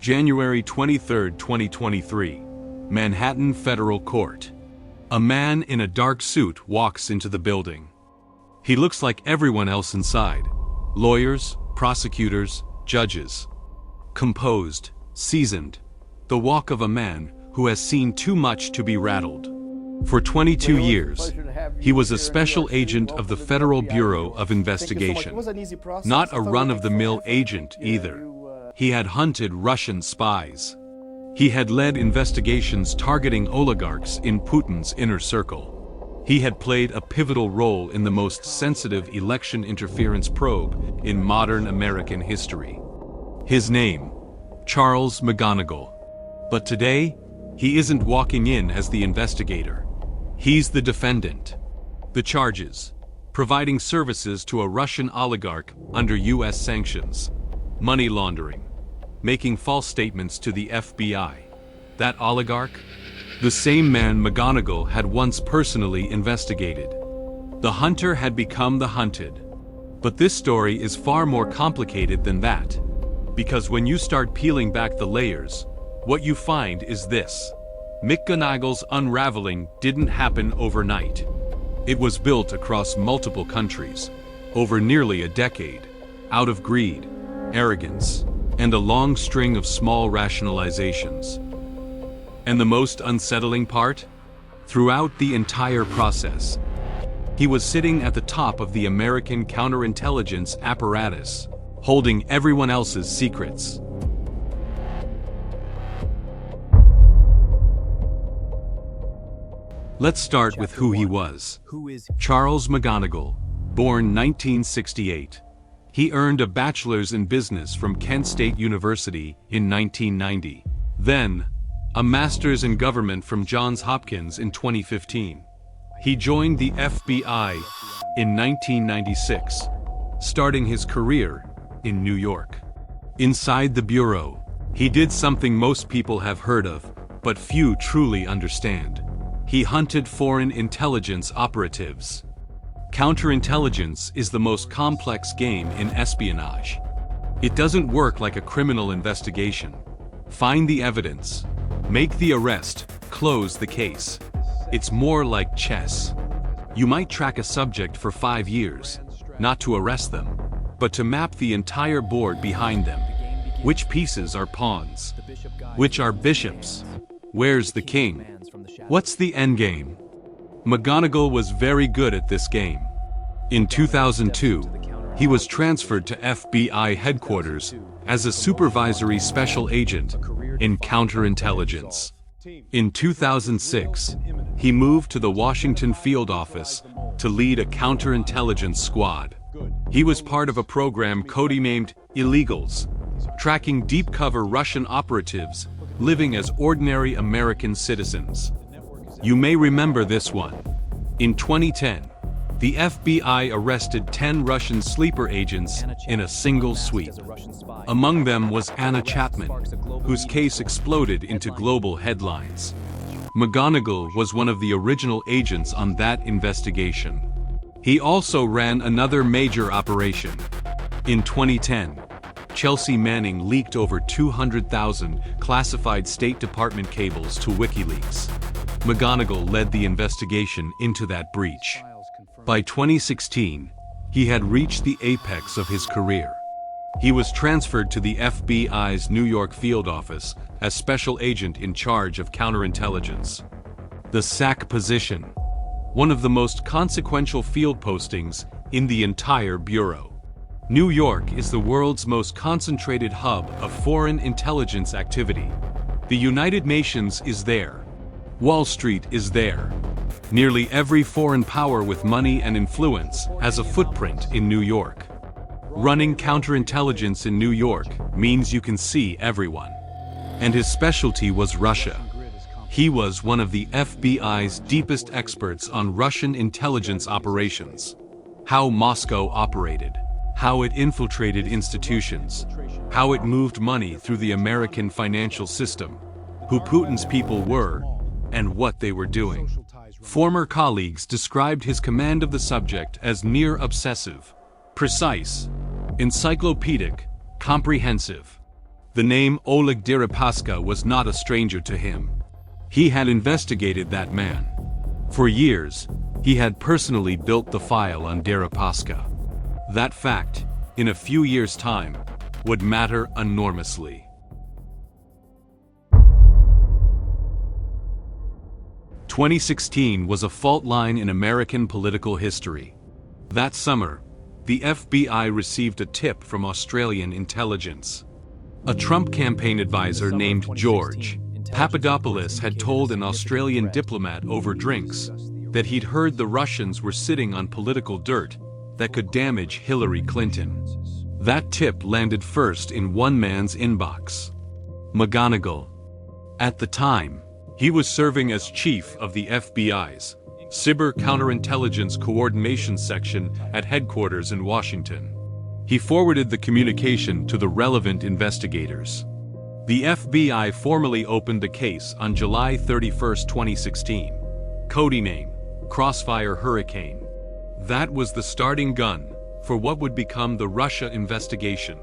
January 23, 2023. Manhattan Federal Court. A man in a dark suit walks into the building. He looks like everyone else inside. Lawyers, prosecutors, judges. Composed, seasoned. The walk of a man who has seen too much to be rattled. For 22 years, he was a special agent of the Federal Bureau of Investigation. Not a run-of-the-mill agent either. He had hunted Russian spies. He had led investigations targeting oligarchs in Putin's inner circle. He had played a pivotal role in the most sensitive election interference probe in modern American history. His name, Charles McGonigal. But today, he isn't walking in as the investigator. He's the defendant. The charges: providing services to a Russian oligarch under U.S. sanctions, money laundering, making false statements to the FBI. That oligarch? The same man McGonigal had once personally investigated. The hunter had become the hunted. But this story is far more complicated than that. Because when you start peeling back the layers, what you find is this. McGonigal's unraveling didn't happen overnight. It was built across multiple countries, over nearly a decade, out of greed, arrogance, and a long string of small rationalizations. And the most unsettling part? Throughout the entire process, he was sitting at the top of the American counterintelligence apparatus, holding everyone else's secrets. Let's start with who he was. Charles McGonigal, born 1968. He earned a bachelor's in business from Kent State University in 1990. Then, a master's in government from Johns Hopkins in 2015. He joined the FBI in 1996, starting his career in New York. Inside the bureau, he did something most people have heard of, but few truly understand. He hunted foreign intelligence operatives. Counterintelligence is the most complex game in espionage. It doesn't work like a criminal investigation. Find the evidence, make the arrest, close the case. It's more like chess. You might track a subject for 5 years, not to arrest them, but to map the entire board behind them. Which pieces are pawns? Which are bishops? Where's the king? What's the endgame? McGonigal was very good at this game. In 2002, he was transferred to FBI headquarters as a supervisory special agent in counterintelligence. In 2006, he moved to the Washington field office to lead a counterintelligence squad. He was part of a program codenamed Illegals, tracking deep-cover Russian operatives living as ordinary American citizens. You may remember this one. In 2010, the FBI arrested 10 Russian sleeper agents in a single sweep. Among them was Anna Chapman, whose case exploded into global headlines. McGonigal was one of the original agents on that investigation. He also ran another major operation. In 2010, Chelsea Manning leaked over 200,000 classified State Department cables to WikiLeaks. McGonigal led the investigation into that breach. By 2016, he had reached the apex of his career. He was transferred to the FBI's New York field office as special agent in charge of counterintelligence. The SAC position, one of the most consequential field postings in the entire bureau. New York is the world's most concentrated hub of foreign intelligence activity. The United Nations is there. Wall Street is there. Nearly every foreign power with money and influence has a footprint in New York. Running counterintelligence in New York means you can see everyone. And his specialty was Russia. He was one of the FBI's deepest experts on Russian intelligence operations. How Moscow operated, how it infiltrated institutions, how it moved money through the American financial system, who Putin's people were, and what they were doing. Former colleagues described his command of the subject as near obsessive, precise, encyclopedic, comprehensive. The name Oleg Deripaska was not a stranger to him. He had investigated that man. For years, he had personally built the file on Deripaska. That fact, in a few years' time, would matter enormously. 2016 was a fault line in American political history. That summer, the FBI received a tip from Australian intelligence. A Trump campaign advisor named George Papadopoulos had told an Australian diplomat over drinks that he'd heard the Russians were sitting on political dirt that could damage Hillary Clinton. That tip landed first in one man's inbox: McGonigal. At the time, he was serving as chief of the FBI's Cyber Counterintelligence Coordination Section at headquarters in Washington. He forwarded the communication to the relevant investigators. The FBI formally opened the case on July 31, 2016. Code name: Crossfire Hurricane. That was the starting gun for what would become the Russia investigation,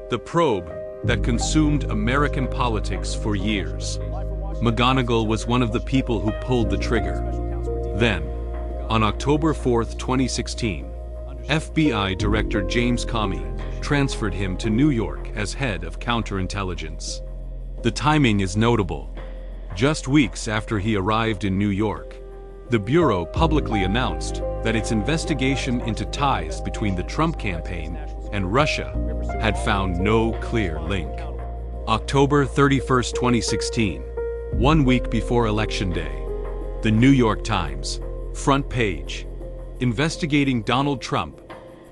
the probe that consumed American politics for years. McGonigal was one of the people who pulled the trigger. Then, on October 4, 2016, FBI Director James Comey transferred him to New York as head of counterintelligence. The timing is notable. Just weeks after he arrived in New York, the Bureau publicly announced that its investigation into ties between the Trump campaign and Russia had found no clear link. October 31, 2016, 1 week before Election Day, the New York Times, front page: investigating Donald Trump,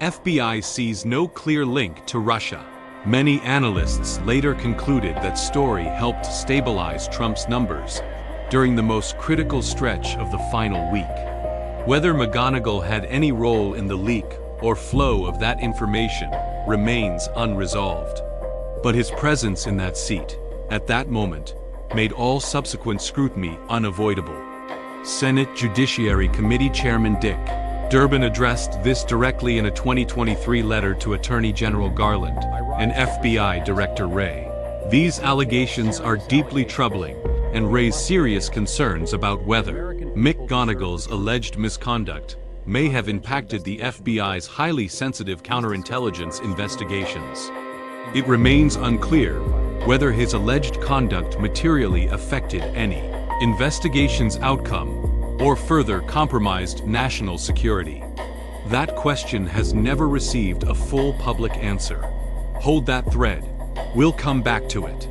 FBI sees no clear link to Russia. Many analysts later concluded that story helped stabilize Trump's numbers during the most critical stretch of the final week. Whether McGonigal had any role in the leak or flow of that information remains unresolved. But his presence in that seat, at that moment, made all subsequent scrutiny unavoidable. Senate Judiciary Committee Chairman Dick Durbin addressed this directly in a 2023 letter to Attorney General Garland and FBI Director Wray. These allegations are deeply troubling and raise serious concerns about whether McGonigal's alleged misconduct may have impacted the FBI's highly sensitive counterintelligence investigations. It remains unclear whether his alleged conduct materially affected any investigation's outcome or further compromised national security. That question has never received a full public answer. Hold that thread. We'll come back to it.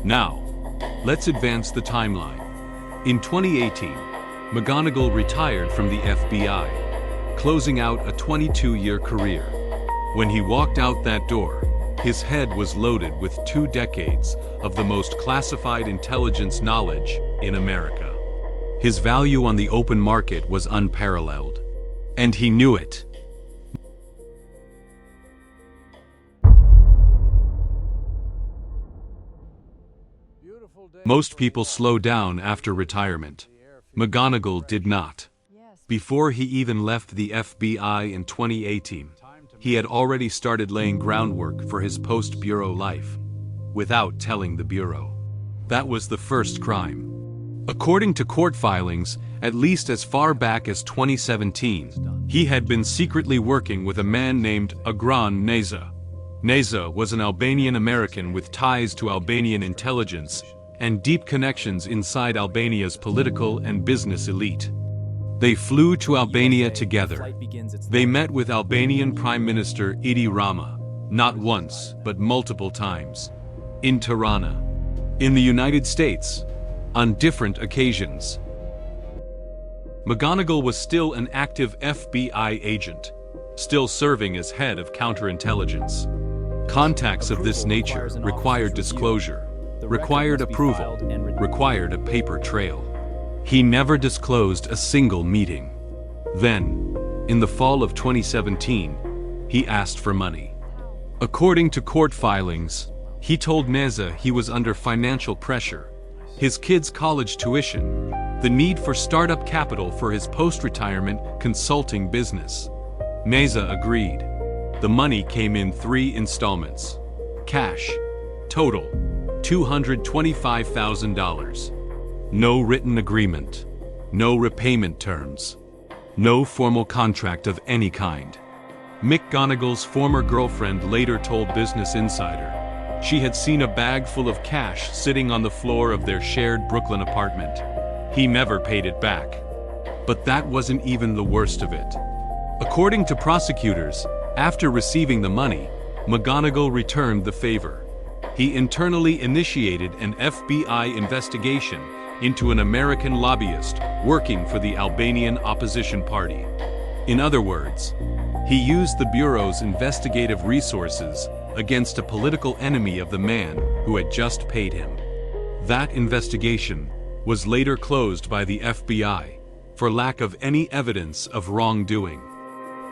Now, let's advance the timeline. In 2018, McGonigal retired from the FBI, closing out a 22-year career. When he walked out that door, his head was loaded with 2 decades of the most classified intelligence knowledge in America. His value on the open market was unparalleled, and he knew it. Most people slow down after retirement. McGonigal did not. Before he even left the FBI in 2018, he had already started laying groundwork for his post-Bureau life, without telling the Bureau. That was the first crime. According to court filings, at least as far back as 2017, he had been secretly working with a man named Agran Neza. Neza was an Albanian American with ties to Albanian intelligence and deep connections inside Albania's political and business elite. They flew to Albania together. They met with Albanian Prime Minister Edi Rama, not once, but multiple times, in Tirana, in the United States, on different occasions. McGonigal was still an active FBI agent, still serving as head of counterintelligence. Contacts of this nature required disclosure, required approval, required a paper trail. He never disclosed a single meeting. Then, in the fall of 2017, he asked for money. According to court filings, he told Neza he was under financial pressure, his kids' college tuition, the need for startup capital for his post-retirement consulting business. Neza agreed. The money came in 3 installments. Cash, Total, $225,000. No written agreement. No repayment terms. No formal contract of any kind. McGonagall's former girlfriend later told Business Insider she had seen a bag full of cash sitting on the floor of their shared Brooklyn apartment. He never paid it back. But that wasn't even the worst of it. According to prosecutors, after receiving the money, McGonagall returned the favor. He internally initiated an FBI investigation into an American lobbyist working for the Albanian opposition party. In other words, he used the Bureau's investigative resources against a political enemy of the man who had just paid him. That investigation was later closed by the FBI for lack of any evidence of wrongdoing.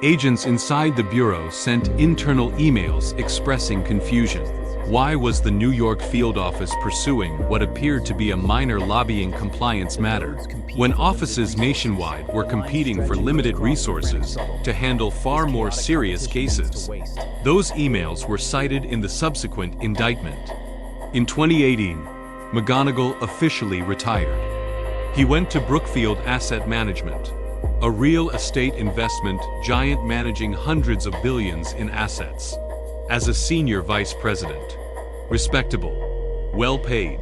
Agents inside the Bureau sent internal emails expressing confusion. Why was the New York field office pursuing what appeared to be a minor lobbying compliance matter, when offices nationwide were competing for limited resources to handle far more serious cases? Those emails were cited in the subsequent indictment. In 2018, McGonagall officially retired. He went to Brookfield Asset Management, a real estate investment giant managing hundreds of billions in assets, as a senior vice president. Respectable, well-paid,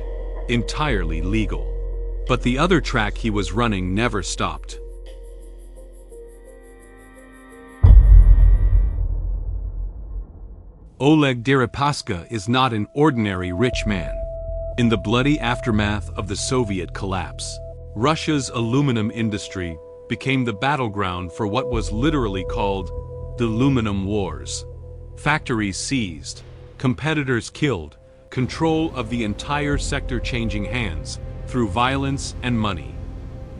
entirely legal. But the other track he was running never stopped. Oleg Deripaska is not an ordinary rich man. In the bloody aftermath of the Soviet collapse, Russia's aluminum industry became the battleground for what was literally called the Aluminum Wars. Factories seized, competitors killed, control of the entire sector changing hands through violence and money.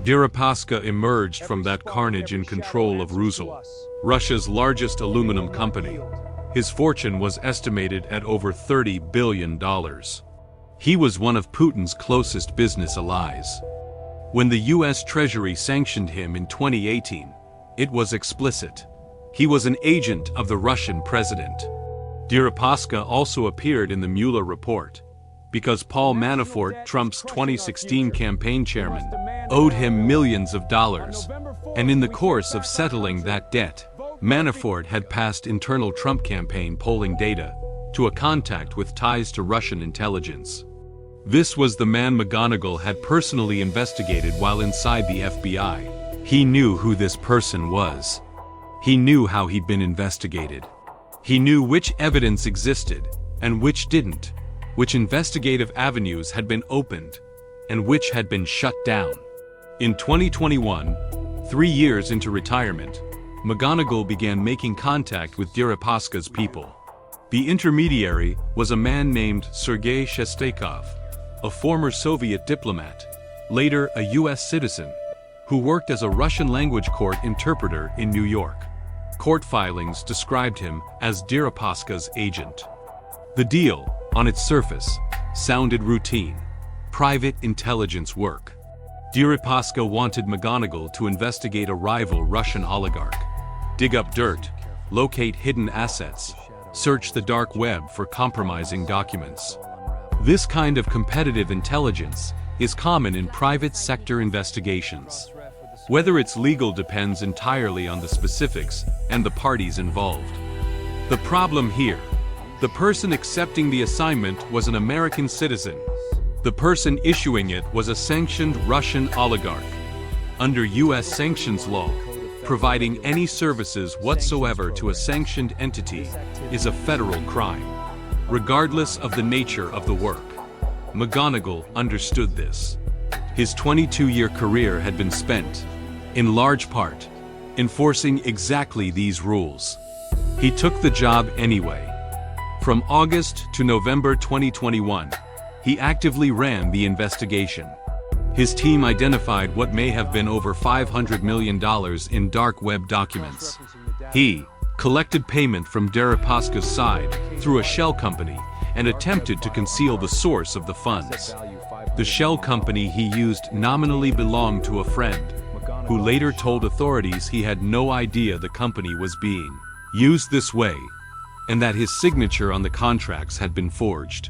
Deripaska emerged from that carnage in control of Rusal, Russia's largest aluminum company. His fortune was estimated at over $30 billion. He was one of Putin's closest business allies. When the US Treasury sanctioned him in 2018, it was explicit. He was an agent of the Russian president. Deripaska also appeared in the Mueller report because Paul Manafort, Trump's 2016 campaign chairman, owed him millions of dollars. And in the course of settling that debt, Manafort had passed internal Trump campaign polling data to a contact with ties to Russian intelligence. This was the man McGonagall had personally investigated while inside the FBI. He knew who this person was. He knew how he'd been investigated. He knew which evidence existed and which didn't, which investigative avenues had been opened and which had been shut down. In 2021, 3 years into retirement, McGonagall began making contact with Deripaska's people. The intermediary was a man named Sergei Shestakov, a former Soviet diplomat, later a US citizen, who worked as a Russian language court interpreter in New York. Court filings described him as Deripaska's agent. The deal, on its surface, sounded routine, private intelligence work. Deripaska wanted McGonagall to investigate a rival Russian oligarch, dig up dirt, locate hidden assets, search the dark web for compromising documents. This kind of competitive intelligence is common in private sector investigations. Whether it's legal depends entirely on the specifics and the parties involved. The problem here: the person accepting the assignment was an American citizen. The person issuing it was a sanctioned Russian oligarch. Under US sanctions law, providing any services whatsoever to a sanctioned entity is a federal crime, regardless of the nature of the work. McGonagall understood this. His 22-year career had been spent, in large part, enforcing exactly these rules. He took the job anyway. From August to November 2021, he actively ran the investigation. His team identified what may have been over $500 million in dark web documents. He collected payment from Deripaska's side through a shell company and attempted to conceal the source of the funds. The shell company he used nominally belonged to a friend, who later told authorities he had no idea the company was being used this way, and that his signature on the contracts had been forged.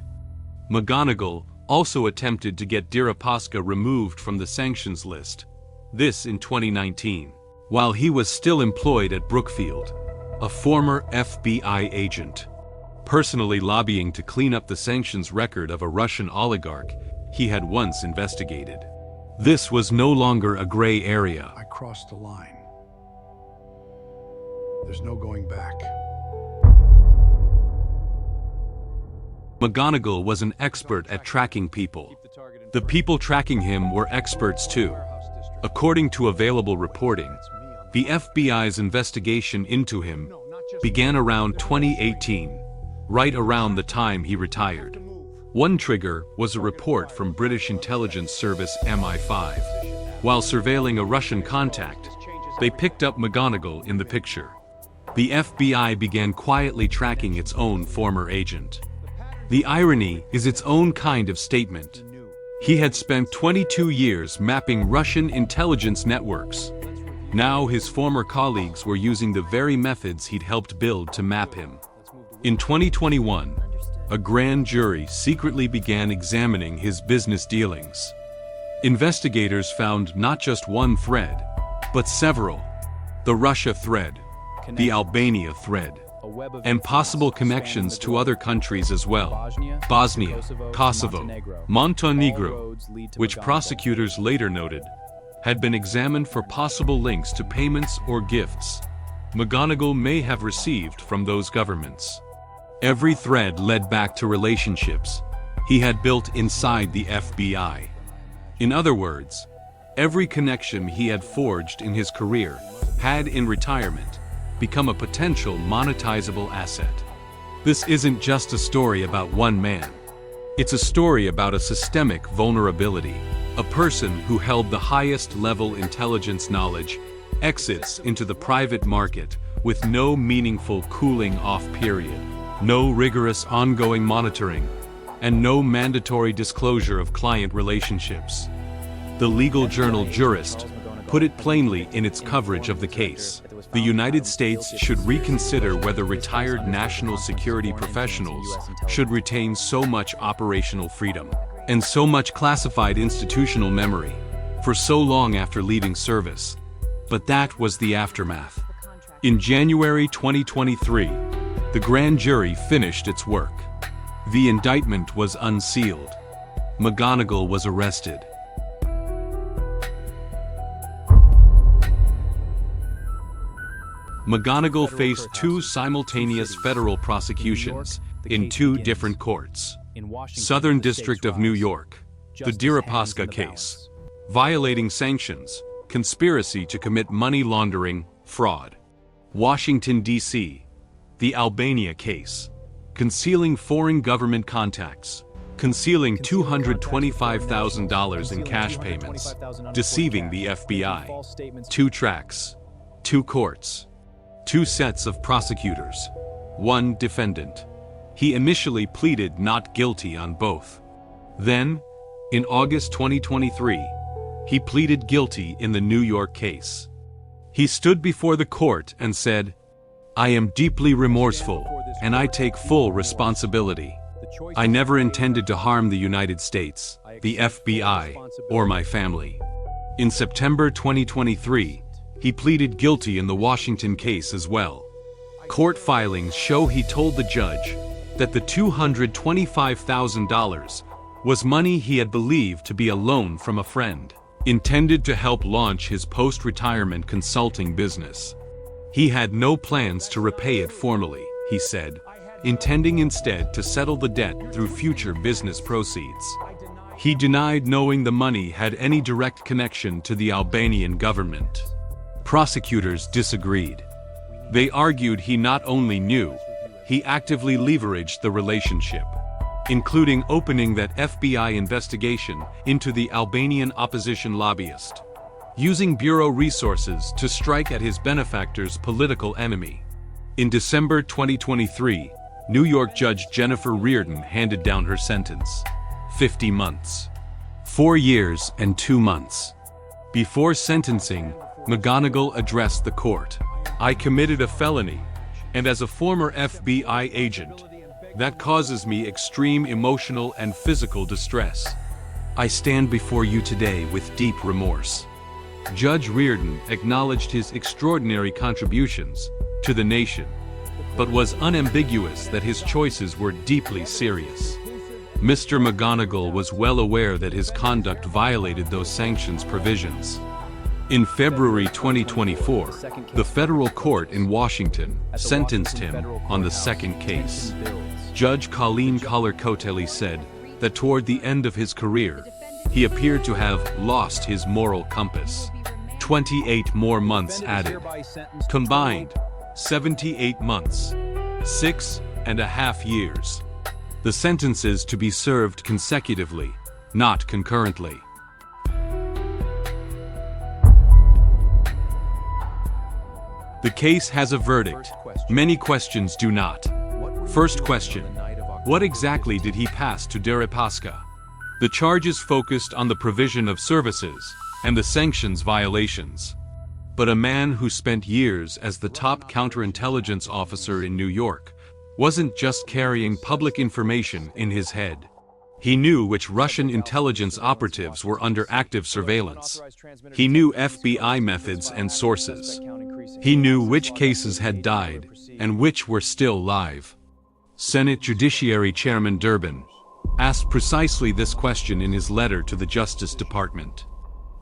McGonigal also attempted to get Deripaska removed from the sanctions list, this in 2019, while he was still employed at Brookfield, a former FBI agent, personally lobbying to clean up the sanctions record of a Russian oligarch he had once investigated. This was no longer a gray area. I crossed the line. There's no going back. McGonigal was an expert at tracking people. The people tracking him were experts too. According to available reporting, the FBI's investigation into him began around 2018, right around the time he retired. One trigger was a report from British intelligence service MI5. While surveilling a Russian contact, they picked up McGonigal in the picture. The FBI began quietly tracking its own former agent. The irony is its own kind of statement. He had spent 22 years mapping Russian intelligence networks. Now his former colleagues were using the very methods he'd helped build to map him. In 2021, a grand jury secretly began examining his business dealings. Investigators found not just one thread, but several. The Russia thread, the Albania thread, and possible connections to other countries as well. Bosnia, Kosovo, Montenegro, which prosecutors later noted, had been examined for possible links to payments or gifts McGonigal may have received from those governments. Every thread led back to relationships he had built inside the FBI. In other words, every connection he had forged in his career had, in retirement, become a potential monetizable asset. This isn't just a story about one man. It's a story about a systemic vulnerability. A person who held the highest level intelligence knowledge exits into the private market with no meaningful cooling off period, no rigorous ongoing monitoring, and no mandatory disclosure of client relationships. The legal journal Jurist put it plainly in its coverage of the case. The United States should reconsider whether retired national security professionals should retain so much operational freedom and so much classified institutional memory for so long after leaving service. But that was the aftermath. In January 2023, the grand jury finished its work. The indictment was unsealed. McGonigal was arrested. McGonigal faced two simultaneous federal prosecutions in two different courts. Southern District of New York, the Deripaska case, violating sanctions, conspiracy to commit money laundering, fraud. Washington, D.C., the Albania case, concealing foreign government contacts, concealing $225,000 in cash payments, deceiving the FBI. Two tracks, two courts, two sets of prosecutors, one defendant. He initially pleaded not guilty on both. Then, in August 2023, he pleaded guilty in the New York case. He stood before the court and said, "I am deeply remorseful, and I take full responsibility. I never intended to harm the United States, the FBI, or my family." In September 2023, he pleaded guilty in the Washington case as well. Court filings show he told the judge that the $225,000 was money he had believed to be a loan from a friend, intended to help launch his post-retirement consulting business. He had no plans to repay it formally, he said, intending instead to settle the debt through future business proceeds. He denied knowing the money had any direct connection to the Albanian government. Prosecutors disagreed. They argued he not only knew, he actively leveraged the relationship, including opening that FBI investigation into the Albanian opposition lobbyist, using bureau resources to strike at his benefactor's political enemy. In December 2023, New York Judge Jennifer Reardon handed down her sentence: 50 months. 4 years and 2 months. Before sentencing, McGonigal addressed the court. "I committed a felony, and as a former FBI agent, That causes me extreme emotional and physical distress. I stand before you today with deep remorse. Judge Reardon acknowledged his extraordinary contributions to the nation, but was unambiguous that his choices were deeply serious. Mr. McGonigal was well aware that his conduct violated those sanctions provisions. In February 2024, the federal court in Washington sentenced him on the second case. Judge Colleen Collar-Cotelli said that toward the end of his career, he appeared to have lost his moral compass. 28 more months added. Combined, 78 months. 6.5 years. The sentences to be served consecutively, not concurrently. The case has a verdict. Many questions do not. First question: what exactly did he pass to Deripaska? The charges focused on the provision of services and the sanctions violations. But a man who spent years as the top counterintelligence officer in New York wasn't just carrying public information in his head. He knew which Russian intelligence operatives were under active surveillance. He knew FBI methods and sources. He knew which cases had died and which were still live. Senate Judiciary Chairman Durbin asked precisely this question in his letter to the Justice Department.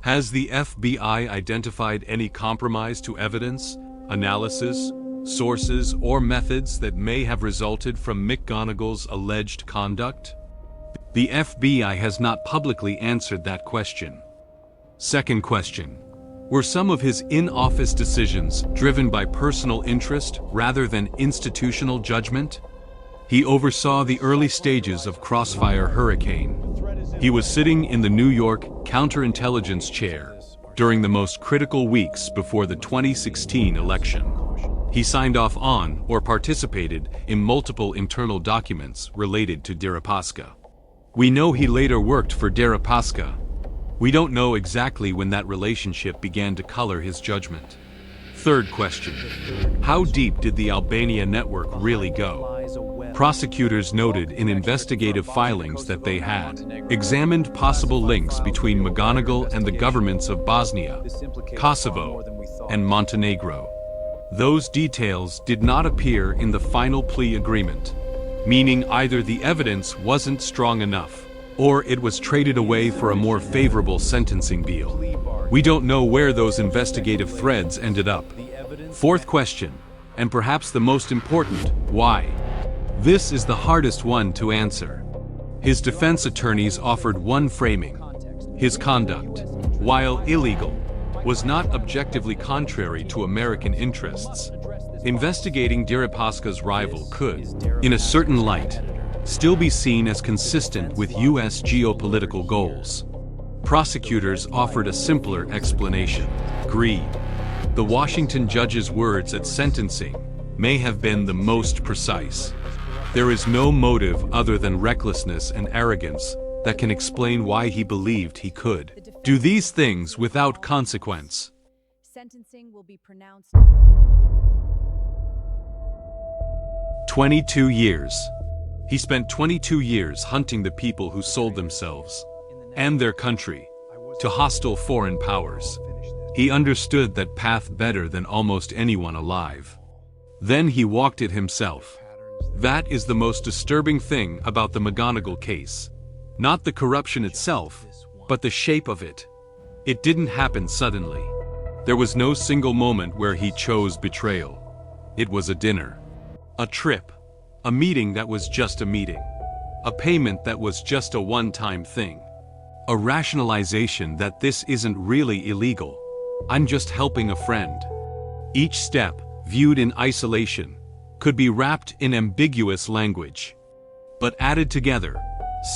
Has the FBI identified any compromise to evidence, analysis, sources, or methods that may have resulted from McGonigal's alleged conduct? The FBI has not publicly answered that question. Second question: were some of his in-office decisions driven by personal interest rather than institutional judgment? He oversaw the early stages of Crossfire Hurricane. He was sitting in the New York counterintelligence chair during the most critical weeks before the 2016 election. He signed off on or participated in multiple internal documents related to Deripaska. We know he later worked for Deripaska. We don't know exactly when that relationship began to color his judgment. Third question: how deep did the Albania network really go? Prosecutors noted in investigative filings that they had examined possible links between McGonigal and the governments of Bosnia, Kosovo, and Montenegro. Those details did not appear in the final plea agreement, meaning either the evidence wasn't strong enough, or it was traded away for a more favorable sentencing deal. We don't know where those investigative threads ended up. Fourth question, and perhaps the most important: why? This is the hardest one to answer. His defense attorneys offered one framing: his conduct, while illegal, was not objectively contrary to American interests. Investigating Deripaska's rival could, in a certain light, still be seen as consistent with U.S. geopolitical goals. Prosecutors offered a simpler explanation: greed. The Washington judge's words at sentencing may have been the most precise. There is no motive other than recklessness and arrogance that can explain why he believed he could do these things without consequence. Sentencing will be pronounced. 22 years. He spent 22 years hunting the people who sold themselves and their country to hostile foreign powers. He understood that path better than almost anyone alive. Then he walked it himself. That is the most disturbing thing about the McGonigal case. Not the corruption itself, but the shape of it. It didn't happen suddenly. There was no single moment where he chose betrayal. It was a dinner, a trip, a meeting that was just a meeting, a payment that was just a one-time thing, a rationalization that this isn't really illegal. I'm just helping a friend. Each step, viewed in isolation, could be wrapped in ambiguous language, but added together,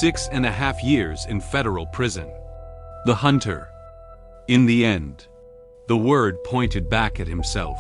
6.5 years in federal prison. The hunter. In the end, the word pointed back at himself.